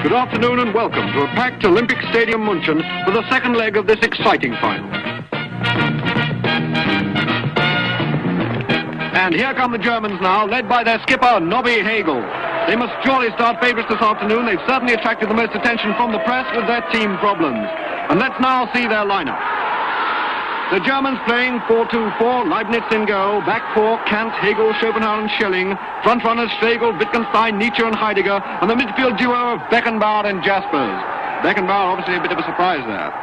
Good afternoon and welcome to a packed Olympic Stadium München for the second leg of this exciting final. And here come the Germans now, led by their skipper, Nobby Hagel. They must surely start favourites this afternoon. They've certainly attracted the most attention from the press with their team problems. And let's now see their lineup. The Germans playing 4-2-4, Leibniz in goal, back four, Kant, Hegel, Schopenhauer and Schelling, front runners Schlegel, Wittgenstein, Nietzsche and Heidegger, and the midfield duo of Beckenbauer and Jaspers. Beckenbauer obviously a bit of a surprise there.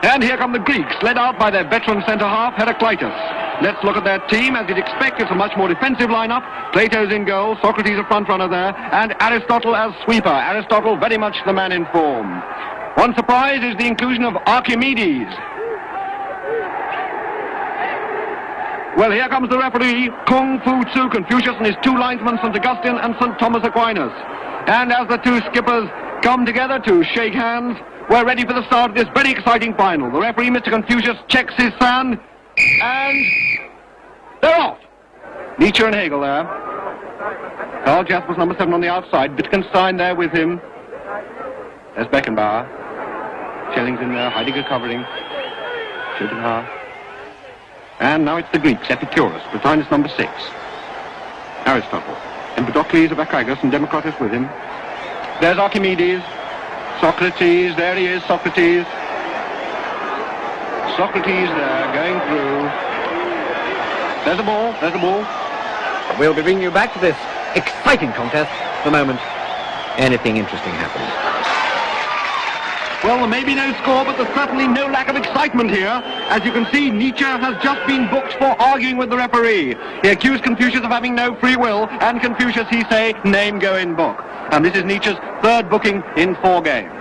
And here come the Greeks, led out by their veteran centre-half, Heraclitus. Let's look at their team. As you'd expect, it's a much more defensive lineup. Plato's in goal, Socrates a front runner there, and Aristotle as sweeper. Aristotle very much the man in form. One surprise is the inclusion of Archimedes. Well, here comes the referee, Kung Fu Tzu, Confucius and his two linesmen, St. Augustine and St. Thomas Aquinas. And as the two skippers come together to shake hands, we're ready for the start of this very exciting final. The referee, Mr. Confucius, checks his sand, and they're off. Nietzsche and Hegel there. Karl Jaspers, number 7 on the outside. Wittgenstein there with him. There's Beckenbauer. Schelling's in there, Heidegger covering. Schopenhauer. And now it's the Greeks, Epicurus, Plotinus number 6. Aristotle. Empedocles of Archagos and Democritus with him. There's Archimedes. Socrates, there he is, Socrates. Socrates there, going through. There's the ball, there's the ball. We'll be bringing you back to this exciting contest the moment anything interesting happens. Well, there may be no score, but there's certainly no lack of excitement here. As you can see, Nietzsche has just been booked for arguing with the referee. He accused Confucius of having no free will, and Confucius, he say, name go in book. And this is Nietzsche's third booking in 4 games.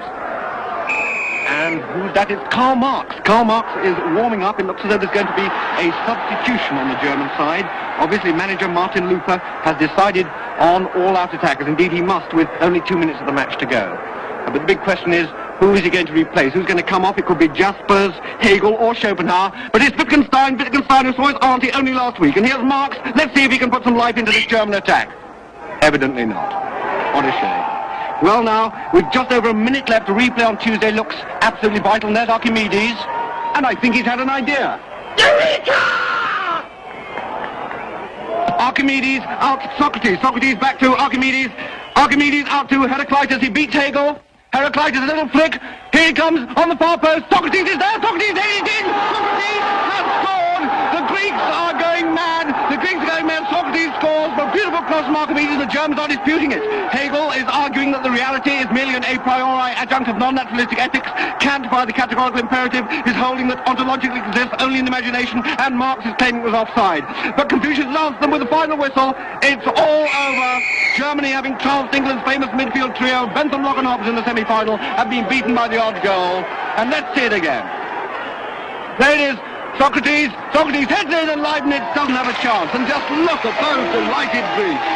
And who's that? It's Karl Marx. Karl Marx is warming up. It looks as though there's going to be a substitution on the German side. Obviously, manager Martin Luther has decided on all-out attackers. Indeed, he must, with only 2 minutes of the match to go. But the big question is, who is he going to replace? Who's going to come off? It could be Jaspers, Hegel or Schopenhauer. But it's Wittgenstein who saw his auntie only last week. And here's Marx. Let's see if he can put some life into this German attack. Evidently not. What a shame. Well now, with just over a minute left, the replay on Tuesday looks absolutely vital. And there's Archimedes. And I think he's had an idea. Eureka! Archimedes out to Socrates. Socrates back to Archimedes. Archimedes out to Heraclitus. He beats Hegel. Heraclitus, a little flick. Here he comes on the far post. Socrates is there. Socrates, there he is. Socrates has scored. The Greeks are going mad. The Greeks are going mad. Socrates scores. But beautiful cross from Archimedes. The Germans are disputing it. Hegel is arguing that the reality is merely an a priori adjunct of non-naturalistic ethics. Kant, by the categorical imperative, is holding that ontologically exists only in the imagination. And Marx is claiming it was offside. But Confucius answers them with the final whistle. It's all over. Germany, having trounced England's famous midfield trio, Bentham, Locke and Hobbes in the semi-final, have been beaten by the odd goal. And let's see it again. There it is. Socrates heads in and Leibniz doesn't have a chance. And just look at those delighted Greeks.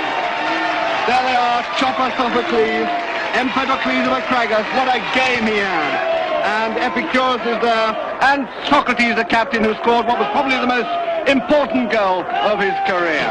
There they are, Chopper, Sophocles, Empedocles of Archagos. What a game he had. And Epicurus is there. And Socrates, the captain, who scored what was probably the most important goal of his career.